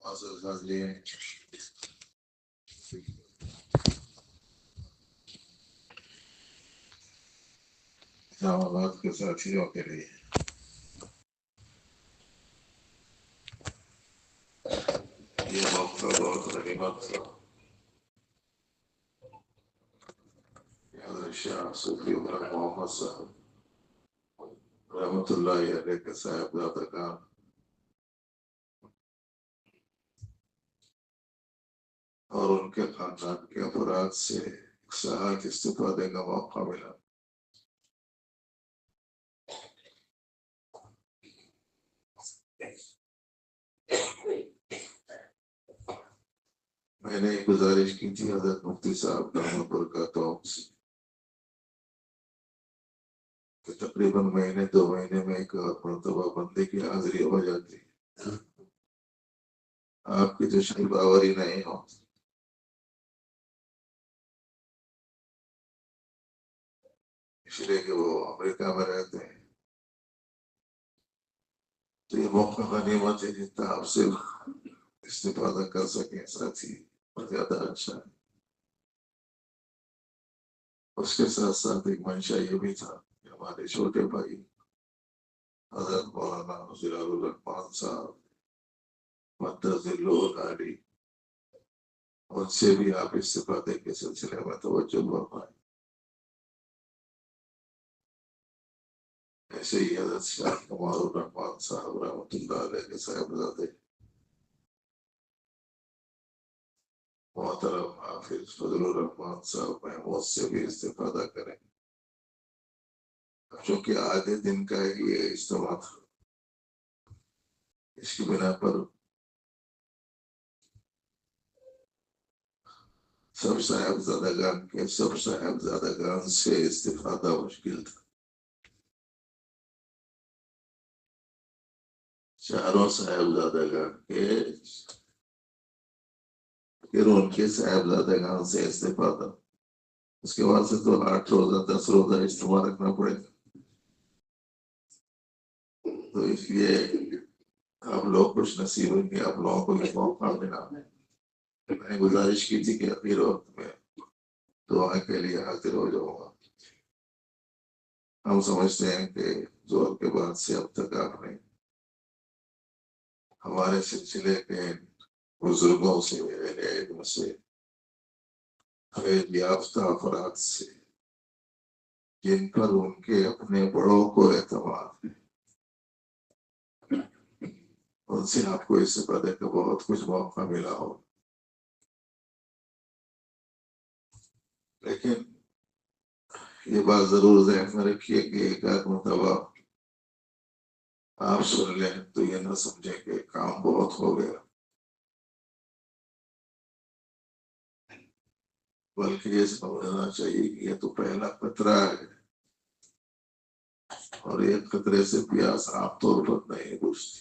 معزز حاضرین، اسلام آباد کے ساتھیوں کے لیے یہ موقع بہت غنیمت تھا۔ حضرت شاہ صوفی عمر محمد صاحب رحمۃ اللہ علیہ کے صاحبزادگان اور ان کے خاندان کے افراد سے ایک ساعت استفادے کا موقع ملا۔ میں نے گزارش کی تھی حضرت مفتی صاحب دامت برکاتہم سے کہ تقریباً مہینے دو مہینے میں ایک مرتبہ بندے کی حاضری ہو جاتی، آپ کی تشریف آوری نہیں ہو۔ اس لیے کہ وہ امریکہ میں رہتے ہیں، تو یہ موقع غنیمت ہے جتنا آپ سے استفادہ کر سکیں ساتھی اور زیادہ اچھا ہے۔ اس کے ساتھ ساتھ ایک منشا یہ بھی تھا کہ ہمارے چھوٹے بھائی حضرت مولانا جلال الرحمان صاحب مدرس علی ان سے بھی آپ استفادے کے سلسلے میں توجہ فرمائیں۔ ایسے ہی حضرت شاہ کمال الرحمان صاحب رحمۃ اللہ علیہ کے صاحبزادے محترم حافظ فضل الرحمان صاحب محمود سے بھی استفادہ کریں، چونکہ آدھے دن کا یہ اجتماع تھا۔ اس کی بنا پر سب صاحبزادگان سے استفادہ مشکل تھا۔ چاروں صاحبزادگان پھر ان کے صاحبزادگان سے استفادہ، اس کے بعد سے تو 8 روزہ 10 روزہ اجتماع رکھنا پڑے گا۔ تو اس لیے آپ لوگ خوش نصیب ہیں کہ آپ لوگوں کو یہ موقع ملا۔ میں نے گزارش کی تھی کہ اخیر وقت میں دعا کے لیے حاضر ہو جاؤں گا۔ ہم سمجھتے ہیں کہ زور کے بعد سے اب تک آپ نے ہمارے سلسلے کے بزرگوں سے، اہل علم سے، علم یافتہ افراد سے، جن پر ان کے اپنے بڑوں کو اعتماد ہے، ان سے آپ کو استفادے کا بہت کچھ موقع ملا ہو۔ لیکن یہ بات ضرور ذہن میں رکھیے کہ ایک آدھ مرتبہ آپ سن لیں تو یہ نہ سمجھیں کہ کام بہت ہو گیا، بلکہ یہ سمجھنا چاہیے کہ یہ تو پہلا قطرہ ہے، اور ایک قطرے سے پیاس عام طور پر نہیں بجھتی۔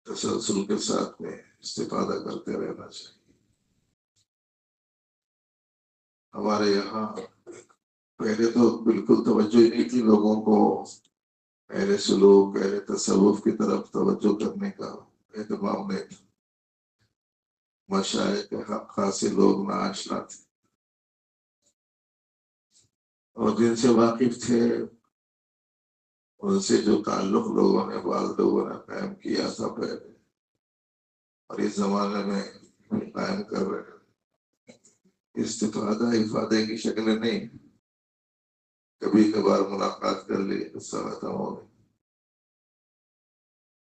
تسلسل کے ساتھ میں استفادہ کرتے رہنا چاہیے۔ ہمارے یہاں پہلے تو بالکل توجہ ہی نہیں تھی لوگوں کو اہل سلوک، اہل تصوف کی طرف توجہ کرنے کا اہتمام نہیں تھا۔ مشائخ کے خاصے لوگ ناآشنا تھے، اور جن سے واقف تھے ان سے جو تعلق بعض لوگوں نے قائم کیا تھا پہلے، اور اس زمانے میں قائم کر رہے ہیں۔ استفادہ افادے کی شکلیں نہیں، کبھی کبھار ملاقات کر لی، قصہ ختم ہو گئی۔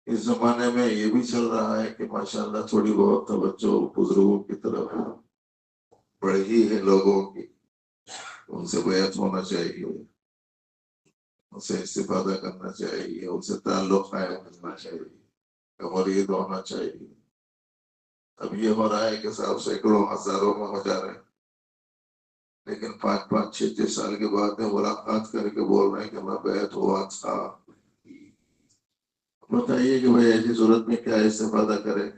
اس زمانے میں یہ بھی چل رہا ہے کہ ماشاءاللہ تھوڑی بہت توجہ بزرگوں کی طرف بڑھی ہے لوگوں کی، ان سے بیعت ہونا چاہیے، ان سے استفادہ کرنا چاہیے، ان سے تعلق قائم کرنا چاہیے، مرید ہونا چاہیے۔ اب یہ ہو رہا ہے کہ صاحب سینکڑوں ہزاروں میں ہو جا رہے ہیں، لیکن 5 6 سال کے بعد میں ملاقات کر کے بول رہے ہیں کہ میں بیعت ہوا تھا۔ بتائیے کہ بھائی ایسی صورت میں کیا استفادہ کرے،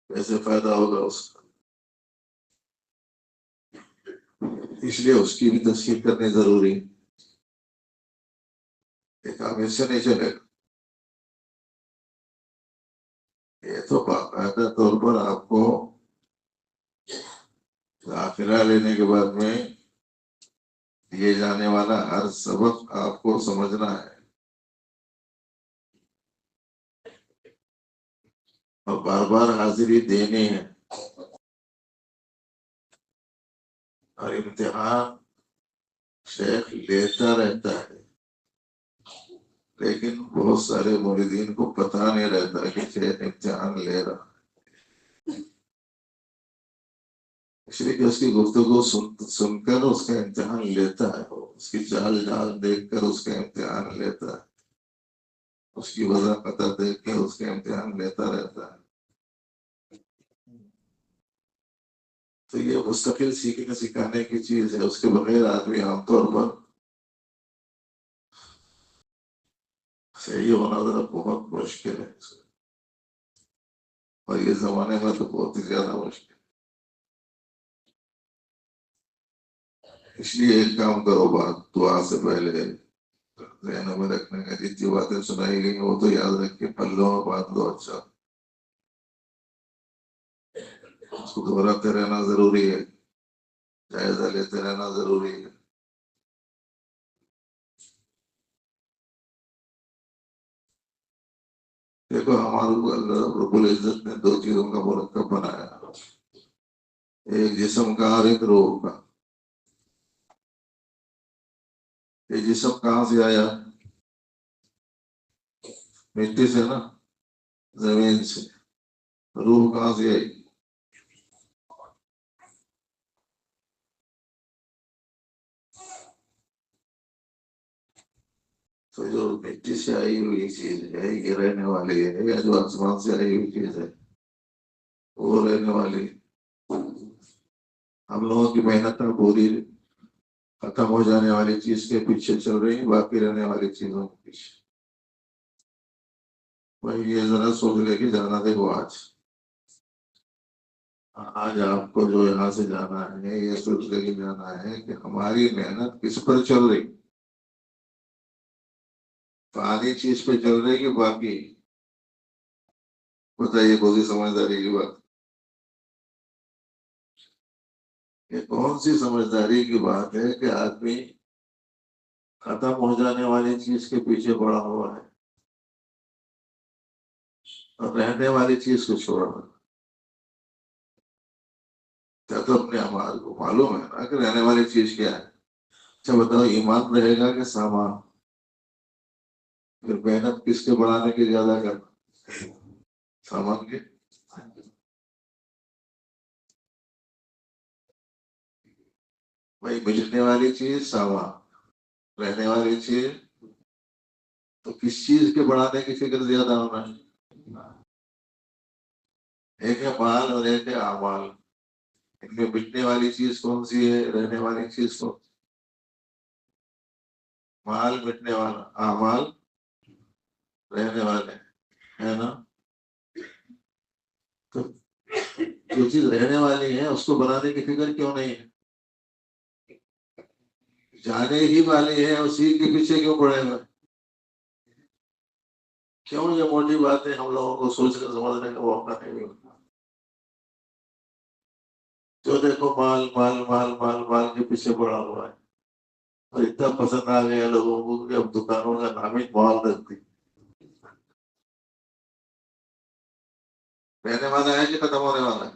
کیسے فائدہ ہوگا اس کا؟ اس لیے اس کی بھی تسکین کرنی ضروری ہے۔ ایک کام اس سے نہیں چلے گا۔ داخلہ لینے کے بعد میں دیے جانے والا ہر سبق آپ کو سمجھنا ہے اور بار بار حاضری دینی ہے. اور امتحان شیخ لیتا رہتا ہے، لیکن بہت سارے موردین کو پتہ نہیں رہتا کہ شیخ امتحان لے رہا. اس لیے کہ اس کی گفتگو سن کر اس کا امتحان لیتا ہے، اس کی چال ڈال دیکھ کر اس کا امتحان لیتا ہے، اس کی وضاحت دیکھ کے اس کا امتحان لیتا رہتا ہے. تو یہ مستقل سیکھنے سکھانے کی چیز ہے. اس کے بغیر آدمی عام طور پر صحیح ہونا ذرا بہت مشکل ہے، اور یہ زمانے میں تو بہت ہی زیادہ مشکل. اس لیے ایک کام کرو، بات دعا سے پہلے ذہن میں رکھنے کا، جتنی باتیں سنائی گئی وہ تو یاد رکھ کے پلوں میں بات لو. اچھا، اس کو دہراتے رہنا ضروری ہے، جائزہ لیتے رہنا ضروری ہے. دیکھو ہمارے کو اللہ رب العزت نے دو چیزوں کا مرکب بنایا، ایک جسم کا اور ایک روح کا. یہ جسم کہاں سے آیا؟ مٹی سے نا، زمین سے. روح کہاں سے آئی؟ تو جو مٹی سے آئی ہوئی چیز ہے یہ رہنے والی ہے، یا جو آسمان سے آئی ہوئی چیز ہے وہ رہنے والی. ہم لوگوں کی محنت پوری ختم ہو جانے والی چیز کے پیچھے چل رہی ہیں، باقی رہنے والی چیزوں کے پیچھے. بھائی یہ ذرا سوچ لے کے جانا. دیکھو آج آپ کو جو یہاں سے جانا ہے یہ سوچ لے کے جانا ہے کہ ہماری محنت کس پر چل رہی، فانی چیز پہ چل رہی کہ باقی. بتائیے کون سی سمجھداری کی بات؟ یہ کون سی سمجھداری کی بات ہے کہ آدمی ختم ہو جانے والی چیز کے پیچھے پڑا ہوا ہے اور رہنے والی چیز کو چھوڑ رہا ہے. کیا تو اپنے اعمال کو معلوم ہے نا کہ رہنے والی چیز کیا ہے. اچھا بتاؤ، ایمان رہے گا کہ سامان؟ پھر محنت کس کے بڑھانے کی زیادہ کرنا؟ سامان کے. بھائی ملنے والی چیز سامان، رہنے والی چیز، تو کس چیز کے بڑھانے کی فکر زیادہ ہونا ہے؟ ایک ہے مال اور ایک ہے اعمال. ان میں ملنے والی چیز کون سی ہے، رہنے والی چیز کون سی؟ مال مٹنے والا، اعمال رہنے والے، ہے نا. تو جو چیز رہنے والی ہے اس کو بنانے کی فکر کیوں نہیں ہے؟ جانے ہی والی ہے، اسی کے پیچھے کیوں پڑے گا؟ کیوں یہ موٹی باتیں ہم لوگوں کو سوچ کر سمجھنے کا موقع نہیں ملتا؟ جو دیکھو مال مال مال مال مال کے پیچھے پڑا ہوا ہے، اور اتنا پسند آ گیا لوگوں کو کہ اب دکانوں کا نام ہی مال رکھتی. رہنے والا ہے کہ ختم ہونے والا ہے؟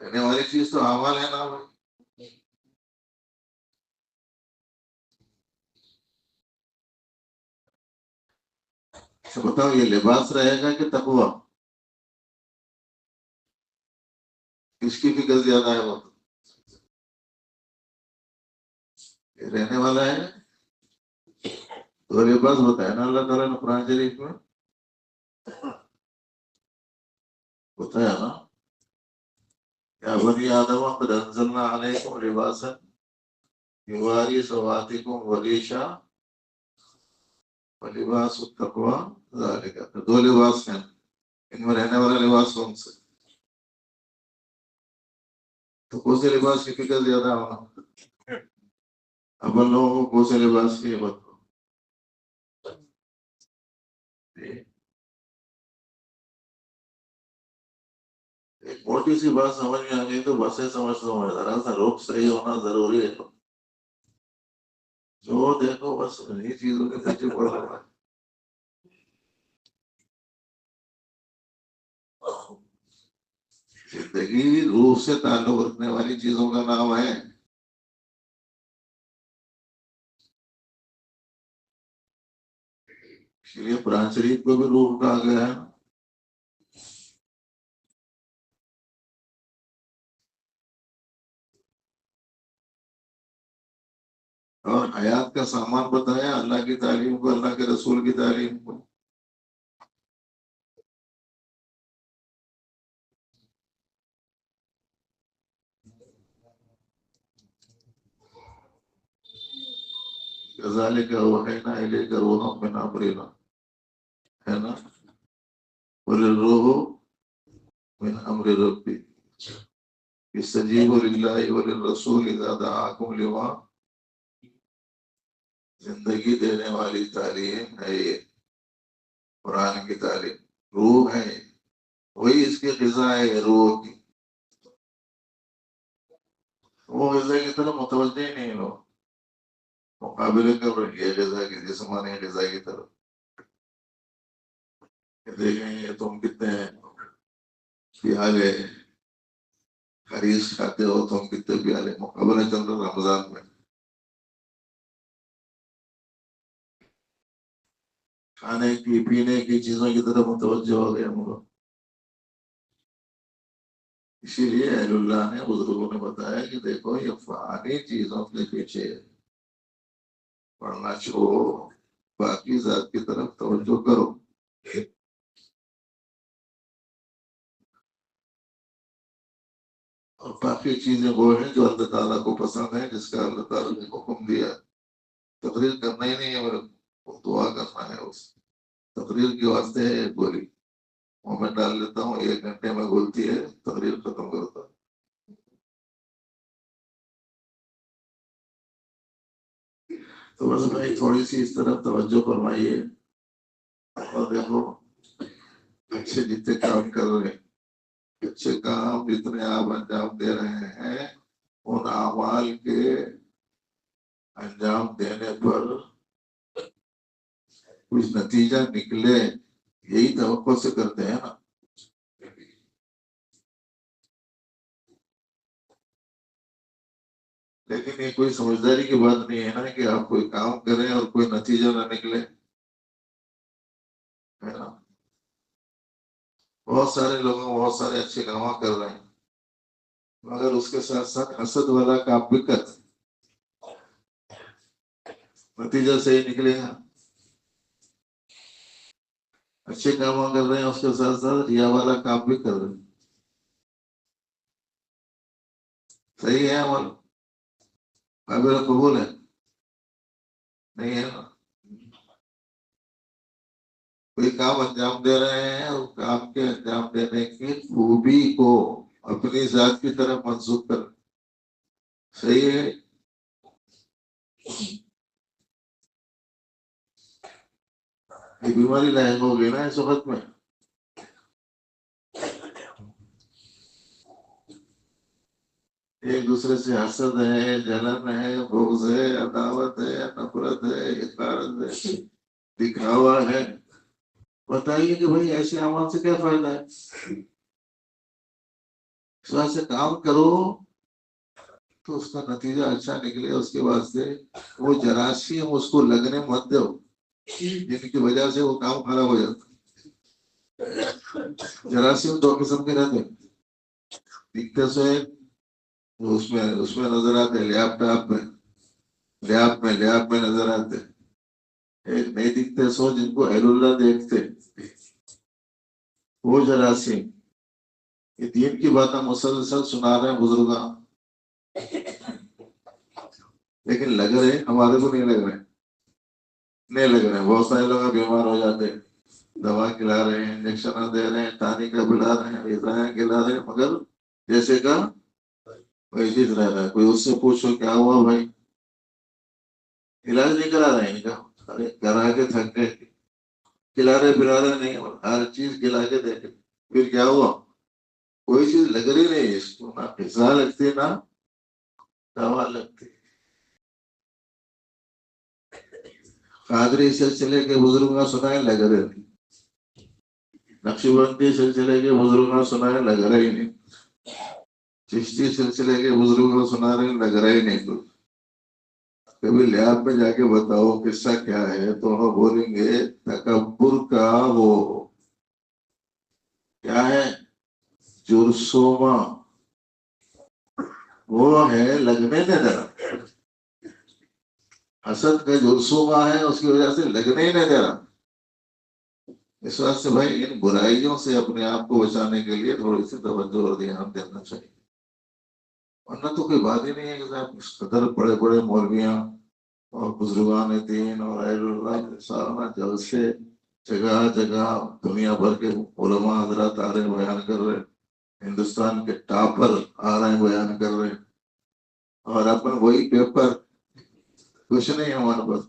رہنے والی چیز تو اعمال ہے نا بھائی. اچھا بتاؤ، یہ لباس رہے گا کہ تقویٰ؟ کس کی فکر زیادہ ہے؟ وہ یہ رہنے والا ہے. تو لباس بتایا نا اللہ تعالیٰ نے قرآن شریف میں، بتایا نا، یا بنی آدم قد انزلنا علیکم لباسا یواری سوآتکم وریشا ولباس التقویٰ ذالک. دو لباس ہیں، ان میں رہنے والا لباس کون سے؟ تو کون سے لباس کی فکر زیادہ ہونا؟ اب ان لوگوں کو کون سے لباس کی بات؟ ایک موٹی سی بات سمجھ میں آ گئی تو بسیں سمجھتا ہوں میں، ذرا سا رخ صحیح ہونا ضروری ہے. جو دیکھو بس انہیں چیزوں کے پیچھے پڑ رہا ہے. زندگی روح سے تعلق رکھنے والی چیزوں کا نام ہے. اس لیے قرآن شریف کو بھی روح کہا گیا ہے. اور حیات کا سامان بتایا اللہ کی تعلیم کو، اللہ کے رسول کی تعلیم کو. کذالک اوحینا الیک روحا من امرنا، ہے نا؟ وللروح من امر ربی استجیبوا للہ وللرسول اذا دعاکم لما. زندگی دینے والی تعلیم ہے یہ قرآن کی تعلیم. روح ہے، وہی اس کی غذا ہے روح کی. وہ غذا کی طرف متوجہ ہی نہیں لوگ، مقابلے کر رہی ہے غذا کی، جسمانی غذا کی طرف. دیکھیں گے تم کتنے پیالے خریش کھاتے ہو، تم کتنے پیالے. مقابلہ چل رہا رمضان میں. کھانے کی پینے کی چیزوں کی طرف متوجہ ہو گئے ہم لوگ. اسی لیے اہل اللہ نے، بزرگوں نے بتایا کہ دیکھو یہ فانی چیزوں کے پیچھے پڑھنا چھوڑو، باقی ذات کی طرف توجہ کرو. اور باقی چیزیں وہ ہیں جو اللہ تعالیٰ کو پسند ہیں، جس کا اللہ تعالیٰ نے حکم دیا. تقریر کرنا ہی نہیں ہے میرے کو، دعا کرنا ہے. اس تقریر کے واسطے ہے ایک گولی، وہ میں ڈال لیتا ہوں، 1 گھنٹے میں گولتی ہے، تقریر ختم کرتا ہوں. تو بس بھائی تھوڑی سی اس طرف توجہ فرمائیے. اور دیکھو اچھے جتنے کام کر رہے ہیں، اچھے کام جتنے آپ انجام دے رہے ہیں، ان اعمال کے انجام دینے پر کچھ نتیجہ نکلے، یہی توقع سے کرتے ہیں نا. لیکن یہ کوئی سمجھداری کی بات نہیں ہے نا کہ آپ کوئی کام کریں اور کوئی نتیجہ نہ نکلے، ہے نا؟ بہت سارے لوگ بہت سارے اچھے کام کر رہے ہیں، مگر اس کے ساتھ ساتھ حسد والا کام بھی کرتے، نتیجہ صحیح نکلے گا. اچھے کام کر رہے ہیں، اس کے ساتھ ساتھ ریا والا کام بھی کر رہے ہیں. صحیح ہے عمل، قابل قبول ہے؟ نہیں ہے نا. کوئی کام انجام دے رہے ہیں اور کام کے انجام دینے کی خوبی کو اپنی ذات کی طرف منسوخ کر. صحیح ہے. یہ بیماری لاحق ہو گئی نا اس وقت میں. ایک دوسرے سے حسد ہے، جلن ہے، بغض ہے، عداوت ہے، نفرت ہے، حقارت ہے، دکھاوا ہے. بتائیے کہ بھائی ایسے عوام سے کیا فائدہ ہے؟ اس واسطے کام کرو تو اس کا نتیجہ اچھا نکلے. اس کے واسطے وہ جراثیم اس کو لگنے مت دو جن کی وجہ سے وہ کام خراب ہو جاتا. جراثیم 2 قسم کے رہتے ہیں، دکھتے سے اس میں نظر آتے، لیاب میں نظر آتے. ایک نہیں دکھتے سو جن کو اہل اللہ دیکھتے، وہ جراثیم. یہ دین کی باتیں مسلسل سنا رہے ہیں بزرگاں، لیکن لگ رہے ہمارے کو نہیں لگ رہے. بہت سارے لوگ بیمار ہو جاتے، دوا کھلا رہے ہیں، انجیکشن دے رہے ہیں، ٹانی کا پلا رہے ہیں، غذائیں کھلا رہے ہیں، مگر جیسے کا ویسے رہ رہا ہے. کوئی اس سے پوچھو کیا ہوا بھائی، علاج نہیں کرا رہے ہیں ان کا. ارے کرا کے تھک گئے، کھلا رہے پلا رہے نہیں، ہر چیز کھلا کے دے. پھر کیا ہوا؟ کوئی چیز لگ رہی نہیں اس کو، نہ غذا لگتی نہ دوا لگتی. قادری سلسلے کے بزرگوں کا سنا ہے، لگ رہے نہیں. نقشبندی سلسلے کے بزرگوں کا سنا ہے، لگ رہا ہی نہیں. چشتی سلسلے کے بزرگوں کو سنا رہے ہیں، لگ رہا ہی نہیں. تو کبھی لیاب میں جا کے بتاؤ قصہ کیا ہے تو وہ بولیں گے تکبر کا وہ کیا ہے، جرسوما، وہ ہے لگنے نہ دینا. حسد کا جرسوما ہے، اس کی وجہ سے لگنے ہی نہ دینا. اس واسطے بھائی ان برائیوں سے اپنے آپ کو بچانے کے لیے تھوڑی سی توجہ اور دھیان دینا چاہیے. ورنہ تو کوئی بات ہی نہیں ہے کہ صاحب اس قدر بڑے بڑے مولویاں اور بزرگان دین اور اہل اللہ سارا جلسے جگہ جگہ دنیا بھر کے علماء حضرات آ رہے ہیں، بیان کر رہے ہیں. ہندوستان کے ٹاپر آ رہے ہیں، بیان کر رہے ہیں. اور اپن وہی پیپر، کچھ نہیں ہمارے پاس،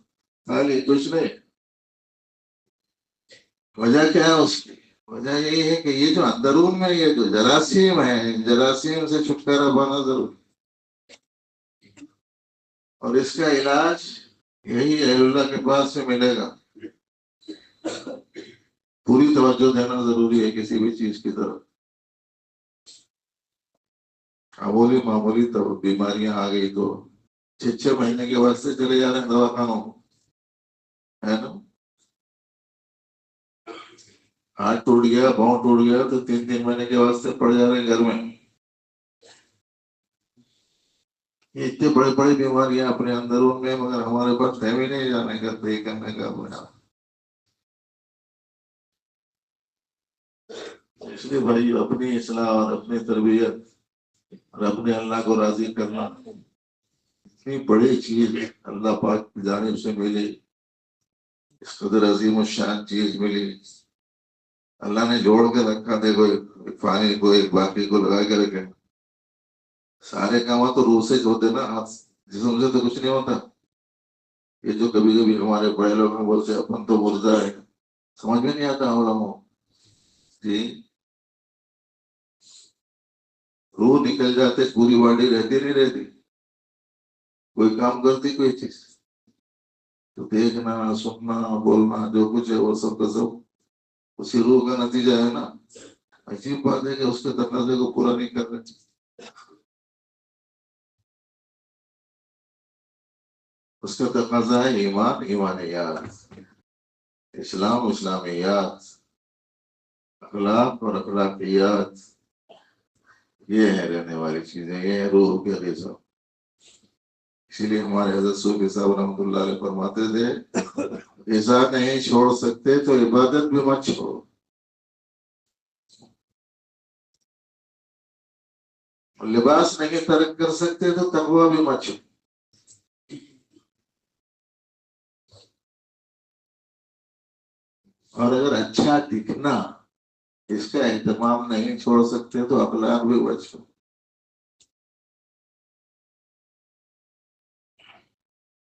خالی کچھ نہیں. وجہ کیا ہے اس کی؟ وجہ یہی ہے کہ یہ جو اندرون میں یہ جو جراثیم ہے، جراثیم سے چھٹکارا پانا ضروری. اور اس کا علاج یہی اہل اللہ کے پاس سے ملے گا. پوری توجہ دینا ضروری ہے کسی بھی چیز کی طرف. معمولی تو بیماریاں آ گئی تو 6 مہینے کے واسطے چلے جا رہے ہیں دوا خانوں، ہے نا. ہاتھ ٹوٹ گیا، پاؤں ٹوٹ گیا تو 3 مہینے کے واسطے پڑ جا رہے ہیں گھر میں. یہ اتنے بڑے بڑے بیماریاں اپنے اندروں میں، مگر ہمارے پاس ٹائم ہی نہیں جانے کا، صحیح کرنے کا. اس لیے بھائی اپنی اصلاح اور اپنی تربیت اور اپنے اللہ کو راضی کرنا اتنی بڑی چیز اللہ پاک کی جانب سے ملی. اس قدر عظیم الشان چیز ملی. اللہ نے جوڑ کے رکھا. دیکھو ایک پانی کو ایک باقی کو لگا کے رکھے. سارے کام تو روح سے ہوتے نا، جسم سے تو کچھ نہیں ہوتا. یہ جو کبھی کبھی ہمارے بڑے لوگ میں بولتے اپن تو مردہ ہے، سمجھ میں نہیں آتا علماء جی. روح نکل جاتے پوری باڈی رہتی نہیں رہتی، کوئی کام کرتی کوئی چیز. تو دیکھنا، سننا، بولنا جو کچھ ہے وہ سب کا سب اسی روح کا نتیجہ ہے نا. عجیب بات ہے کہ اس کے تقاضے کو پورا نہیں کر رہے. اس کا تقاضا ہے ایمان، ایمانیات، اسلام، اسلامیات، اخلاق اور اخلاقیات. یہ ہے رہنے والی چیزیں، یہ ہے روح کے غذا. اسی لیے ہمارے حضرت صوفی صاحب رحمۃ اللہ علیہ فرماتے تھے غذا نہیں چھوڑ سکتے تو عبادت بھی مت چھوڑو. لباس نہیں ترک کر سکتے تو تقویٰ بھی مت چھوڑو. اور اگر اچھا دکھنا اس کا اہتمام نہیں چھوڑ سکتے تو اخلاق بھی بچو.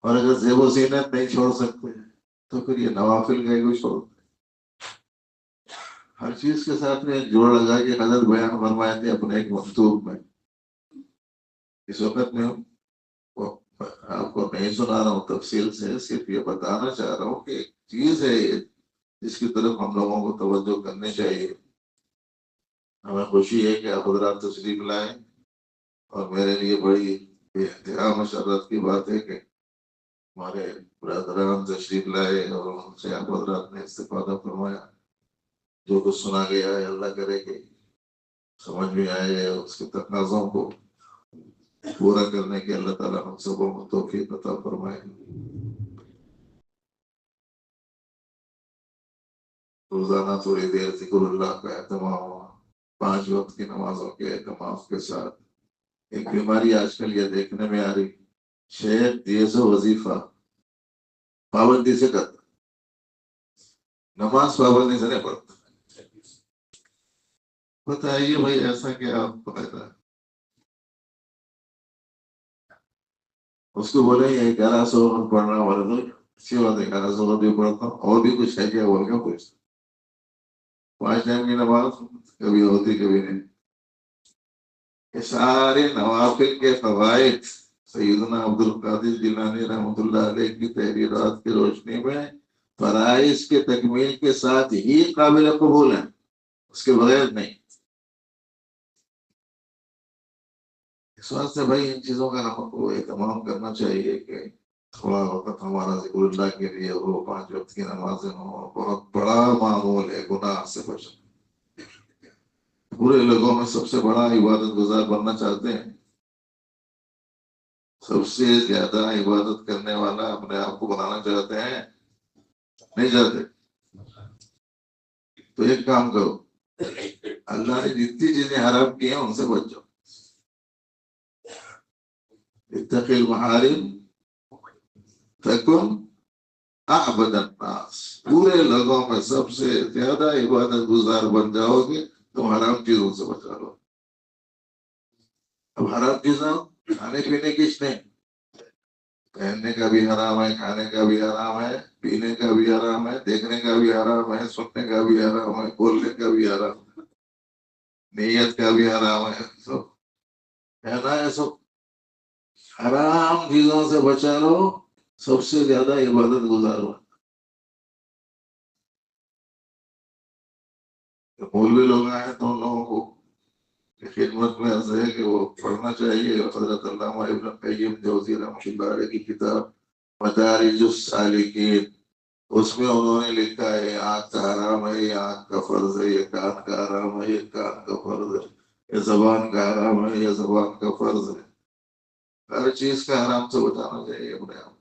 اور اگر زیب و زینت نہیں چھوڑ سکتے تو پھر یہ نوافل کا کو چھوڑ. ہر چیز کے ساتھ میں جوڑ لگا کے حضرت بیان فرمائے تھے اپنے ایک مکتوب میں. اس وقت میں آپ کو نہیں سنا رہا ہوں تفصیل سے، صرف یہ بتانا چاہ رہا ہوں کہ ایک چیز ہے جس کی طرف ہم لوگوں کو توجہ کرنی چاہیے. ہمیں خوشی ہے کہ آپ حضرات تشریف لائیں، اور میرے لیے بڑی بے انتہا مسرت کی بات ہے کہ ہمارے برادران تشریف لائے اور ان سے آپ حضرات نے استفادہ فرمایا. جو کچھ سنا گیا ہے اللہ کرے کہ سمجھ میں آئے، اس کے تقاضوں کو پورا کرنے کے اللہ تعالیٰ ہم سبوں کو توفیق عطا فرمائے. روزانہ تھوڑی دیر ذکر اللہ کا اہتمام، 5 وقت کی نمازوں کے اہتمام کے ساتھ. ایک بیماری آج کل یہ دیکھنے میں آ رہی، شیخ دیس و وظیفہ پابندی سے کرتا، نماز پابندی سے نہیں پڑھتا. بتائیے بھائی ایسا کیا آپ کو پتا ہے؟ اس کو بولے یہ 1100 پڑھنا والے تو اچھی بات ہے، 1100 بھی پڑھتا ہوں. اور بھی کچھ ہے کیا بول کے پوچھتا. 5 ٹائم کی نماز کبھی ہوتی کبھی نہیں. کہ سارے نوافل کے فوائد سیدنا عبد القادر جیلانی رحمۃ اللہ علیہ کی تحریرات کی روشنی میں فرائض کے تکمیل کے ساتھ ہی قابل قبول ہیں، اس کے بغیر نہیں۔ اس واسطے بھائی ان چیزوں کا ہم کو اہتمام کرنا چاہیے کہ تھوڑا وقت ہمارا ذکر اللہ کے لیے ہو، 5 وقت کی نمازیں ہوں، بہت بڑا معمول ہے گناہ سے بچنا۔ پورے لوگوں میں سب سے بڑا عبادت گزار بننا چاہتے ہیں، سب سے زیادہ عبادت کرنے والا اپنے آپ کو بنانا چاہتے ہیں، نہیں چاہتے؟ تو ایک کام کرو، اللہ نے جتنی چیزیں حرام کی ہیں ان سے بچ جاؤ۔ اتقی المحارم تکن اعبد الناس، پورے لوگوں میں سب سے زیادہ عبادت گزار بن جاؤ گے تم حرام چیزوں سے بچا لو۔ اب حرام چیزوں کھانے پینے کی نہیں، پہننے کا بھی حرام ہے، کھانے کا بھی حرام ہے، پینے کا بھی حرام ہے، دیکھنے کا بھی حرام ہے، سننے کا بھی حرام ہے، بولنے کا بھی حرام ہے، نیت کا بھی حرام ہے، سب کہنا ہے۔ سب حرام چیزوں سے بچا لو، سب سے زیادہ عبادت گزار ہو۔ مولوی لوگ آئے تو ان لوگوں کو خدمت میں عرض ہے کہ وہ پڑھنا چاہیے حضرت علامہ ابن قیم جوزی رحمۃ اللہ علیہ کی کتاب مدارج السالکین، اس میں انہوں نے لکھا ہے یہ آنکھ کا حرام ہے، یہ آنکھ کا فرض ہے، یہ کان کا حرام ہے، یہ کان کا فرض ہے، یہ زبان کا حرام ہے، یہ زبان کا فرض ہے۔ ہر چیز کا حرام سے بچانا چاہیے اپنے آپ۔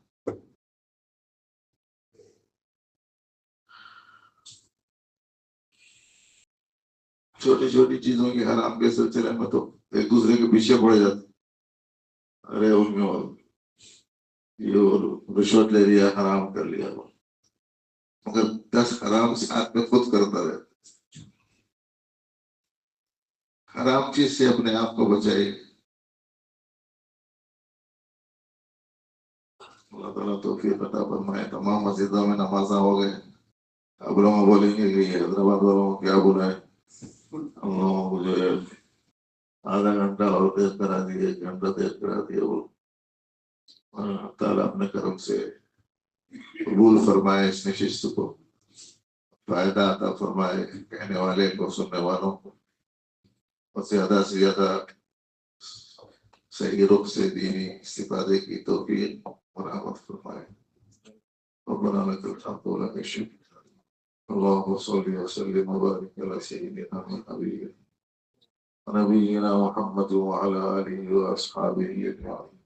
چھوٹی چھوٹی چیزوں کے حرام کے سلسلے میں تو ایک دوسرے کے پیچھے پڑے جاتے، ارے ان میں یہ رشوت لے لیا، حرام کر لیا، مگر 10 حرام ساتھ میں خود کرتا رہتا۔ حرام چیز سے اپنے آپ کو بچائیے۔ اللہ تعالیٰ توفیق عطا فرمائے۔ تمام مسجدوں میں نمازاں ہو گئے، اب لوگ بولیں گے کہ حیدرآباد والوں کو کیا بلائے، ہم لوگوں کو جو ہے آدھا گھنٹہ اور دیر کرا دیے، 1 گھنٹہ دیر کرا دیے۔ وہ تعالیٰ اپنے کرم سے قبول فرمائے اس نشست کو، فائدہ عطا فرمائے کہنے والے کو، سننے والوں کو، اور زیادہ سے زیادہ صحیح رخ سے دینی استفادے کی توفیق برآمد فرمائے۔ ربنا لك الحمد ولك الشكر، اللهم صل وسلم وبارك على سيدنا ونبينا محمد وعلى آله وأصحابه أجمعين۔